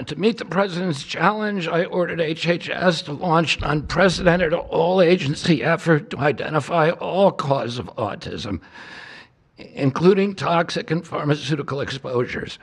To meet the President's challenge, I ordered HHS to launch an unprecedented all-agency effort to identify all causes of autism, including toxic and pharmaceutical exposures.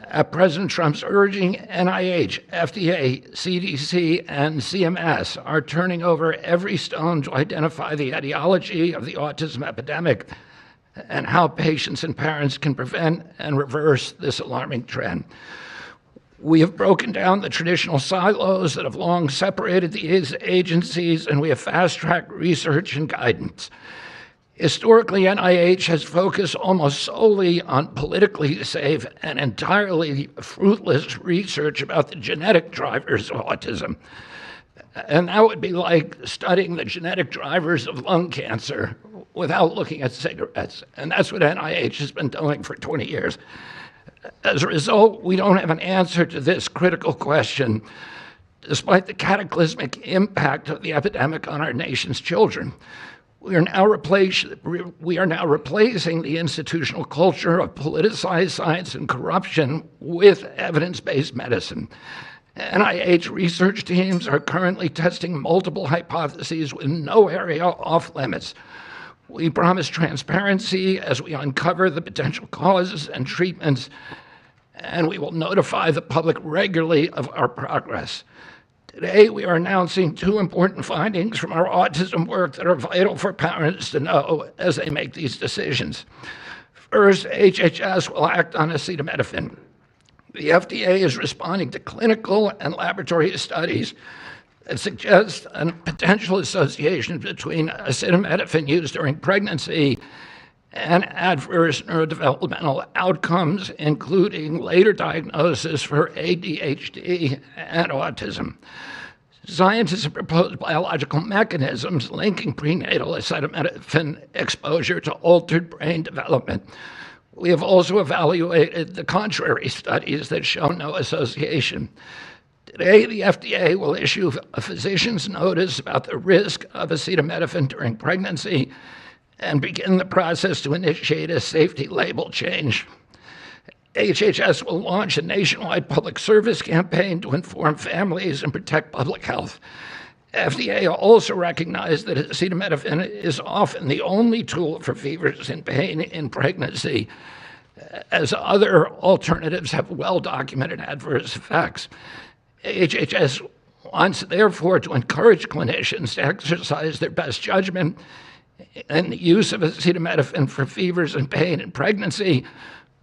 At President Trump's urging, NIH, FDA, CDC, and CMS are turning over every stone to identify the etiology of the autism epidemic and how patients and parents can prevent and reverse this alarming trend. We have broken down the traditional silos that have long separated these agencies, and we have fast-tracked research and guidance. Historically, NIH has focused almost solely on politically safe and entirely fruitless research about the genetic drivers of autism. And that would be like studying the genetic drivers of lung cancer without looking at cigarettes. And that's what NIH has been doing for 20 years. As a result, we don't have an answer to this critical question, despite the cataclysmic impact of the epidemic on our nation's children. We are now replacing the institutional culture of politicized science and corruption with evidence-based medicine. NIH research teams are currently testing multiple hypotheses with no area off limits. We promise transparency as we uncover the potential causes and treatments, and we will notify the public regularly of our progress. Today, we are announcing two important findings from our autism work that are vital for parents to know as they make these decisions. First, HHS will act on acetaminophen. The FDA is responding to clinical and laboratory studies that suggest a potential association between acetaminophen use during pregnancy and adverse neurodevelopmental outcomes, including later diagnosis for ADHD and autism. Scientists have proposed biological mechanisms linking prenatal acetaminophen exposure to altered brain development. We have also evaluated the contrary studies that show no association. Today, the FDA will issue a physician's notice about the risk of acetaminophen during pregnancy and begin the process to initiate a safety label change. HHS will launch a nationwide public service campaign to inform families and protect public health. FDA also recognized that acetaminophen is often the only tool for fevers and pain in pregnancy, as other alternatives have well-documented adverse effects. HHS wants, therefore, to encourage clinicians to exercise their best judgment in the use of acetaminophen for fevers and pain in pregnancy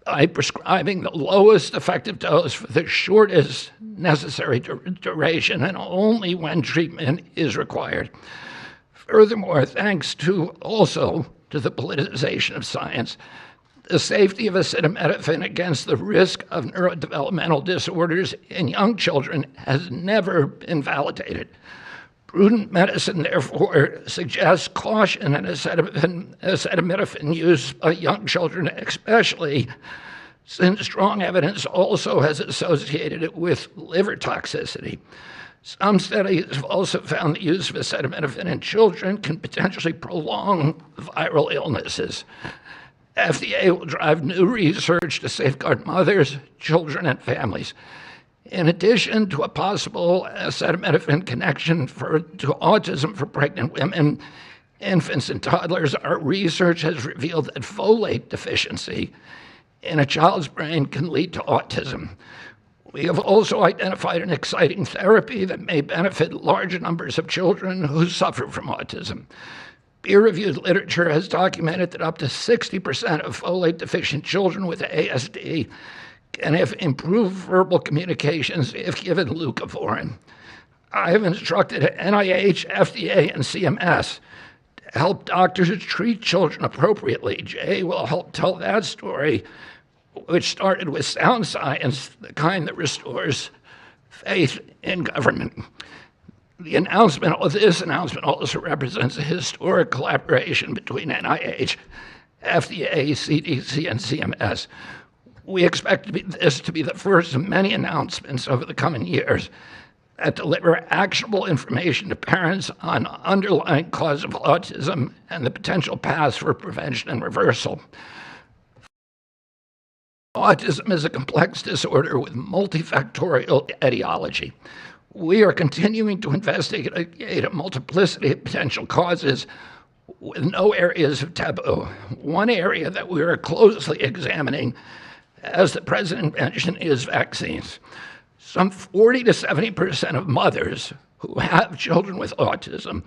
by prescribing the lowest effective dose for the shortest necessary duration and only when treatment is required. Furthermore, thanks to the politicization of science, the safety of acetaminophen against the risk of neurodevelopmental disorders in young children has never been validated. Prudent medicine, therefore, suggests caution in acetaminophen use by young children, especially since strong evidence also has associated it with liver toxicity. Some studies have also found the use of acetaminophen in children can potentially prolong viral illnesses. FDA will drive new research to safeguard mothers, children, and families. In addition to a possible acetaminophen connection to autism for pregnant women, infants, and toddlers, our research has revealed that folate deficiency in a child's brain can lead to autism. We have also identified an exciting therapy that may benefit large numbers of children who suffer from autism. Peer-reviewed literature has documented that up to 60% of folate-deficient children with ASD can have improved verbal communications if given leucovorin. I have instructed NIH, FDA, and CMS to help doctors treat children appropriately. Jay will help tell that story, which started with sound science, the kind that restores faith in government. This announcement also represents a historic collaboration between NIH, FDA, CDC, and CMS. We expect this to be the first of many announcements over the coming years that deliver actionable information to parents on underlying cause of autism and the potential paths for prevention and reversal. Autism is a complex disorder with multifactorial etiology. We are continuing to investigate a multiplicity of potential causes with no areas of taboo. One area that we are closely examining, as the President mentioned, is vaccines. Some 40 to 70% of mothers who have children with autism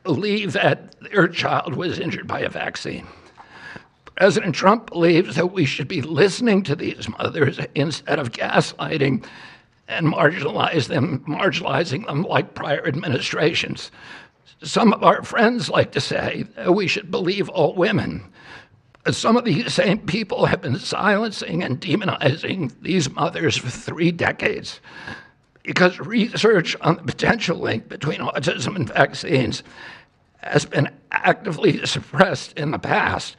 believe that their child was injured by a vaccine. President Trump believes that we should be listening to these mothers instead of gaslighting and marginalizing them like prior administrations. Some of our friends like to say that we should believe all women. Some of these same people have been silencing and demonizing these mothers for 3 decades because research on the potential link between autism and vaccines has been actively suppressed in the past.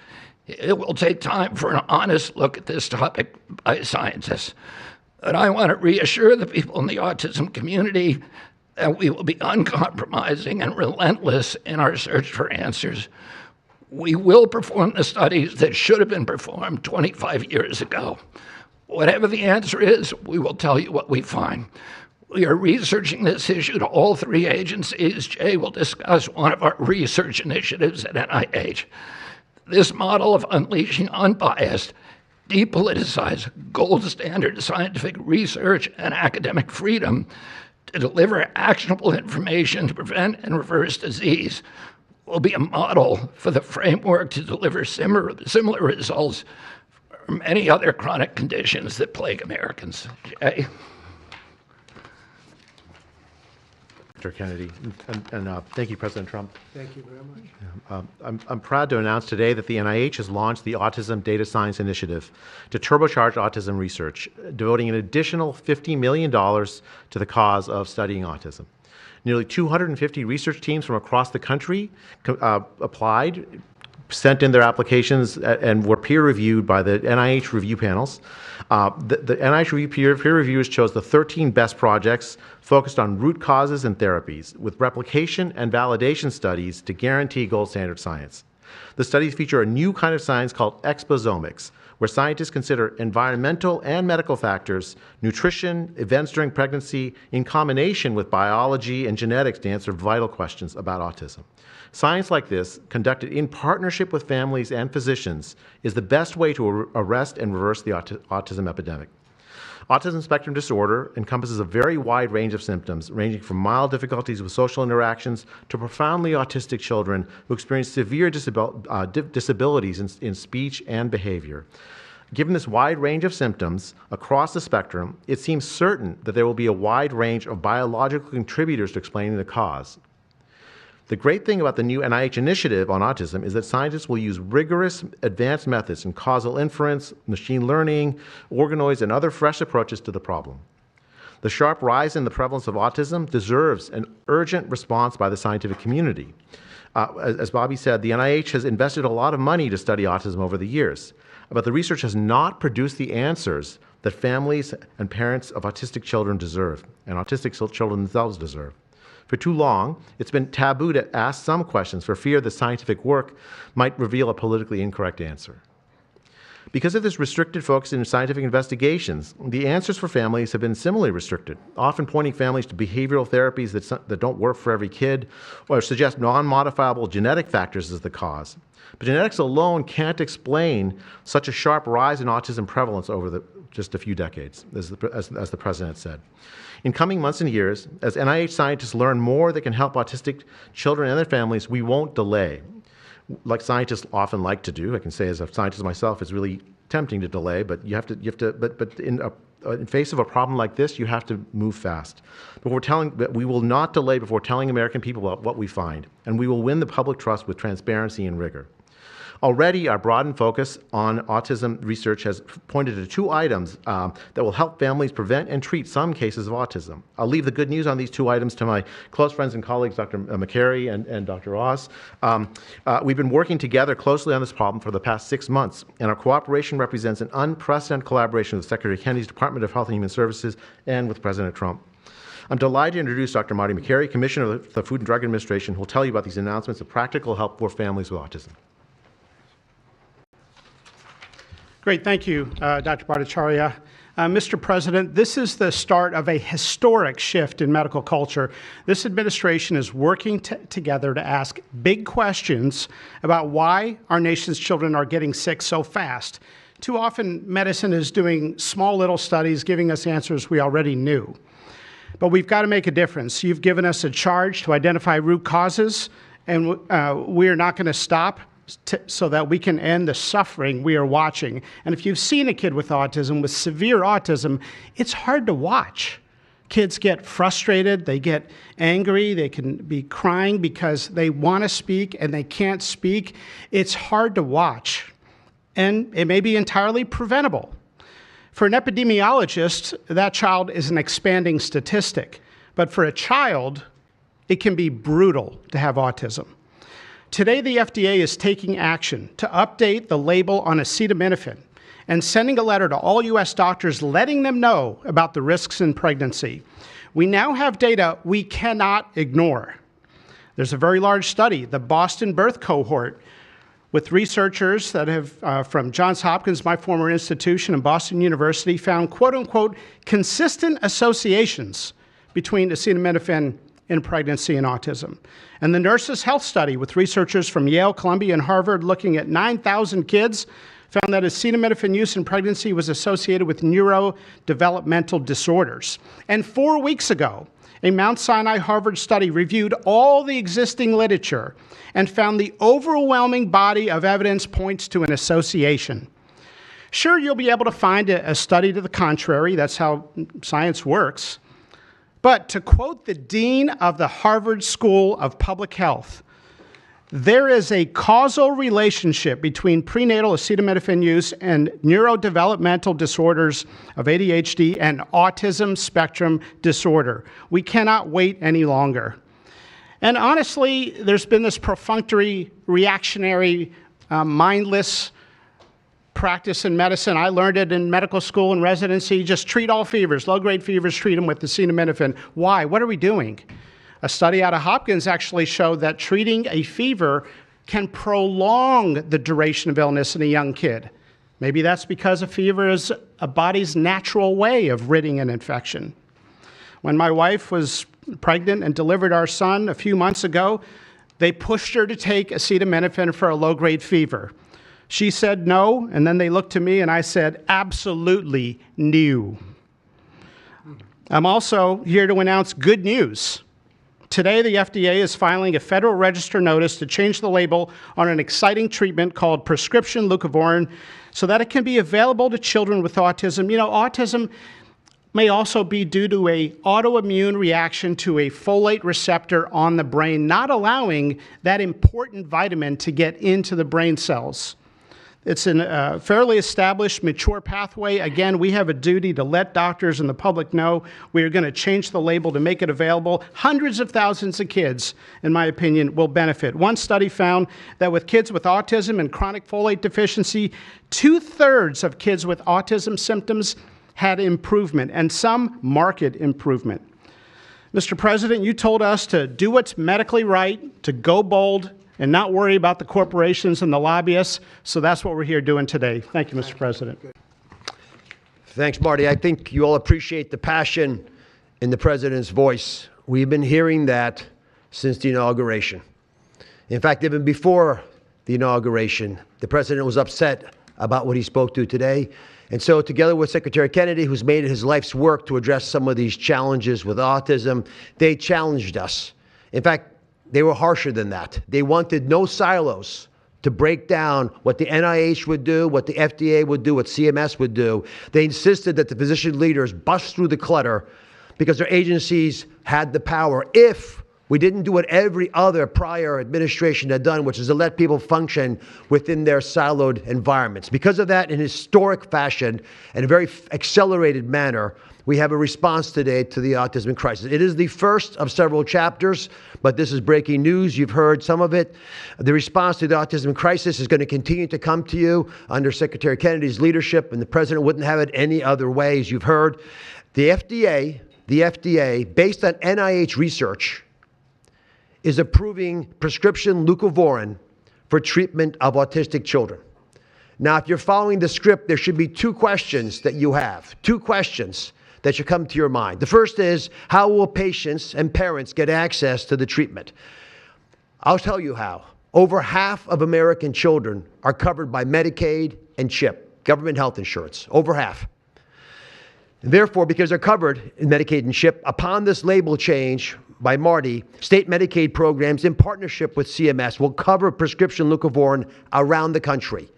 It will take time for an honest look at this topic by scientists. But I want to reassure the people in the autism community that we will be uncompromising and relentless in our search for answers. We will perform the studies that should have been performed 25 years ago. Whatever the answer is, we will tell you what we find. We are researching this issue to all 3 agencies. Jay will discuss one of our research initiatives at NIH. This model of unleashing unbiased, depoliticized, gold standard scientific research and academic freedom to deliver actionable information to prevent and reverse disease will be a model for the framework to deliver similar results for many other chronic conditions that plague Americans. Jay? Dr. Kennedy, and thank you, President Trump. Thank you very much. I'm proud to announce today that the NIH has launched the Autism Data Science Initiative to turbocharge autism research, devoting an additional $50 million to the cause of studying autism. Nearly 250 research teams from across the country applied, sent in their applications, and were peer-reviewed by the NIH review panels. The NIH peer reviewers chose the 13 best projects focused on root causes and therapies, with replication and validation studies to guarantee gold standard science. The studies feature a new kind of science called exposomics, where scientists consider environmental and medical factors, nutrition, events during pregnancy, in combination with biology and genetics to answer vital questions about autism. Science like this, conducted in partnership with families and physicians, is the best way to arrest and reverse the autism epidemic. Autism spectrum disorder encompasses a very wide range of symptoms, ranging from mild difficulties with social interactions to profoundly autistic children who experience severe disabilities in speech and behavior. Given this wide range of symptoms across the spectrum, it seems certain that there will be a wide range of biological contributors to explaining the cause. The great thing about the new NIH initiative on autism is that scientists will use rigorous advanced methods in causal inference, machine learning, organoids, and other fresh approaches to the problem. The sharp rise in the prevalence of autism deserves an urgent response by the scientific community. As Bobby said, the NIH has invested a lot of money to study autism over the years, but the research has not produced the answers that families and parents of autistic children deserve, and autistic children themselves deserve. For too long, it's been taboo to ask some questions for fear that scientific work might reveal a politically incorrect answer. Because of this restricted focus in scientific investigations, the answers for families have been similarly restricted, often pointing families to behavioral therapies that don't work for every kid or suggest non-modifiable genetic factors as the cause. But genetics alone can't explain such a sharp rise in autism prevalence over just a few decades, as the President said. In coming months and years, as NIH scientists learn more that can help autistic children and their families, we won't delay. Like scientists often like to do, I can say as a scientist myself, it's really tempting to delay, but but in face of a problem like this, you have to move fast. But we will not delay before telling American people about what we find, and we will win the public trust with transparency and rigor. Already, our broadened focus on autism research has pointed to 2 items that will help families prevent and treat some cases of autism. I'll leave the good news on these 2 items to my close friends and colleagues, Dr. McCary and Dr. Oz. We've been working together closely on this problem for the past 6 months, and our cooperation represents an unprecedented collaboration with Secretary Kennedy's Department of Health and Human Services and with President Trump. I'm delighted to introduce Dr. Marty McCary, Commissioner of the Food and Drug Administration, who will tell you about these announcements of practical help for families with autism. Great, thank you, Dr. Bhattacharya. Mr. President, this is the start of a historic shift in medical culture. This administration is working together to ask big questions about why our nation's children are getting sick so fast. Too often, medicine is doing small little studies, giving us answers we already knew. But we've got to make a difference. You've given us a charge to identify root causes, and we are not going to stop so that we can end the suffering we are watching. And if you've seen a kid with autism, with severe autism, it's hard to watch. Kids get frustrated, they get angry, they can be crying because they want to speak and they can't speak. It's hard to watch, and it may be entirely preventable. For an epidemiologist, that child is an expanding statistic. But for a child, it can be brutal to have autism. Today, the FDA is taking action to update the label on acetaminophen and sending a letter to all U.S. doctors letting them know about the risks in pregnancy. We now have data we cannot ignore. There's a very large study, the Boston Birth Cohort, with researchers that have, from Johns Hopkins, my former institution, and Boston University, found quote-unquote consistent associations between acetaminophen in pregnancy and autism. And the Nurses' Health Study with researchers from Yale, Columbia, and Harvard looking at 9,000 kids found that acetaminophen use in pregnancy was associated with neurodevelopmental disorders. And 4 weeks ago, a Mount Sinai Harvard study reviewed all the existing literature and found the overwhelming body of evidence points to an association. Sure, you'll be able to find a study to the contrary. That's how science works. But to quote the dean of the Harvard School of Public Health, there is a causal relationship between prenatal acetaminophen use and neurodevelopmental disorders of ADHD and autism spectrum disorder. We cannot wait any longer. And honestly, there's been this perfunctory, reactionary, mindless practice in medicine. I learned it in medical school and residency. Just treat all fevers, low-grade fevers, treat them with acetaminophen. Why? What are we doing? A study out of Hopkins actually showed that treating a fever can prolong the duration of illness in a young kid. Maybe that's because a fever is a body's natural way of ridding an infection. When my wife was pregnant and delivered our son a few months ago, they pushed her to take acetaminophen for a low-grade fever. She said no, and then they looked to me and I said, absolutely no. I'm also here to announce good news. Today, the FDA is filing a Federal Register notice to change the label on an exciting treatment called prescription leucovorin so that it can be available to children with autism. You know, autism may also be due to an autoimmune reaction to a folate receptor on the brain, not allowing that important vitamin to get into the brain cells. It's a fairly established, mature pathway. Again, we have a duty to let doctors and the public know we are going to change the label to make it available. Hundreds of thousands of kids, in my opinion, will benefit. One study found that with kids with autism and chronic folate deficiency, 2/3 of kids with autism symptoms had improvement, and some marked improvement. Mr. President, you told us to do what's medically right, to go bold, and not worry about the corporations and the lobbyists. So that's what we're here doing today. Thank you, Mr. President. Thanks, Marty. I think you all appreciate the passion in the President's voice. We've been hearing that since the inauguration. In fact, even before the inauguration, the President was upset about what he spoke to today. And so together with Secretary Kennedy, who's made it his life's work to address some of these challenges with autism, they challenged us. In fact, they were harsher than that. They wanted no silos to break down what the NIH would do, what the FDA would do, what CMS would do. They insisted that the physician leaders bust through the clutter because their agencies had the power if we didn't do what every other prior administration had done, which is to let people function within their siloed environments. Because of that, in historic fashion and a very accelerated manner, we have a response today to the autism crisis. It is the first of several chapters, but this is breaking news. You've heard some of it. The response to the autism crisis is going to continue to come to you under Secretary Kennedy's leadership, and the President wouldn't have it any other way, as you've heard. The FDA, based on NIH research, is approving prescription leucovorin for treatment of autistic children. Now, if you're following the script, there should be two questions that you have, two questions that should come to your mind. The first is, how will patients and parents get access to the treatment? I'll tell you how. Over half of American children are covered by Medicaid and CHIP, government health insurance, over half. Therefore, because they're covered in Medicaid and CHIP, upon this label change by Marty, state Medicaid programs in partnership with CMS will cover prescription leucovorin around the country.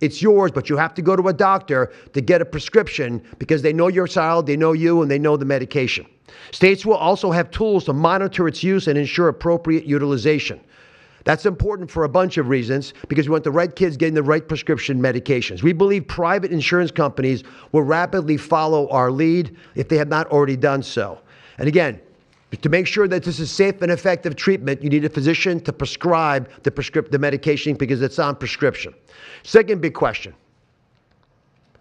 It's yours, but you have to go to a doctor to get a prescription because they know your child, they know you, and they know the medication. States will also have tools to monitor its use and ensure appropriate utilization. That's important for a bunch of reasons because we want the right kids getting the right prescription medications. We believe private insurance companies will rapidly follow our lead if they have not already done so. And again, to make sure that this is safe and effective treatment, you need a physician to prescribe the medication because it's on prescription. Second big question.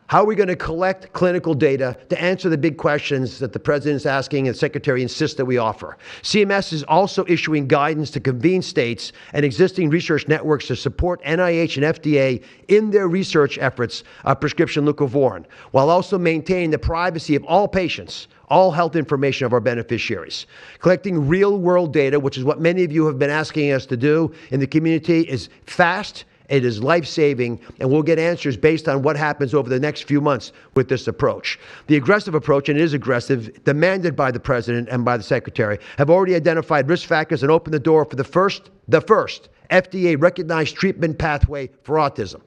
How are we going to collect clinical data to answer the big questions that the President is asking and the Secretary insists that we offer? CMS is also issuing guidance to convene states and existing research networks to support NIH and FDA in their research efforts of prescription leucovorin, while also maintaining the privacy of all patients, all health information of our beneficiaries. Collecting real-world data, which is what many of you have been asking us to do in the community, is fast. It is life-saving, and we'll get answers based on what happens over the next few months with this approach. The aggressive approach, and it is aggressive, demanded by the President and by the Secretary, have already identified risk factors and opened the door for the first FDA-recognized treatment pathway for autism.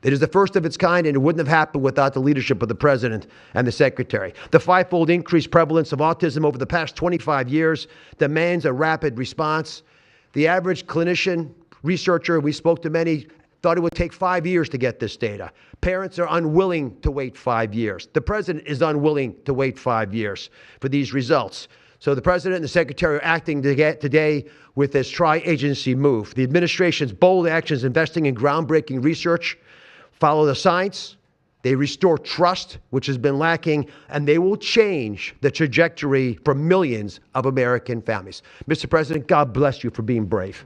It is the first of its kind, and it wouldn't have happened without the leadership of the President and the Secretary. The fivefold increased prevalence of autism over the past 25 years demands a rapid response. The average clinician, researcher, we spoke to many, thought it would take 5 years to get this data. Parents are unwilling to wait 5 years. The President is unwilling to wait 5 years for these results. So the President and the Secretary are acting today with this tri-agency move. The administration's bold actions investing in groundbreaking research follow the science. They restore trust, which has been lacking, and they will change the trajectory for millions of American families. Mr. President, God bless you for being brave.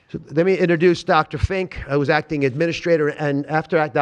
So let me introduce Dr. Fink, who's acting administrator, and after Dr.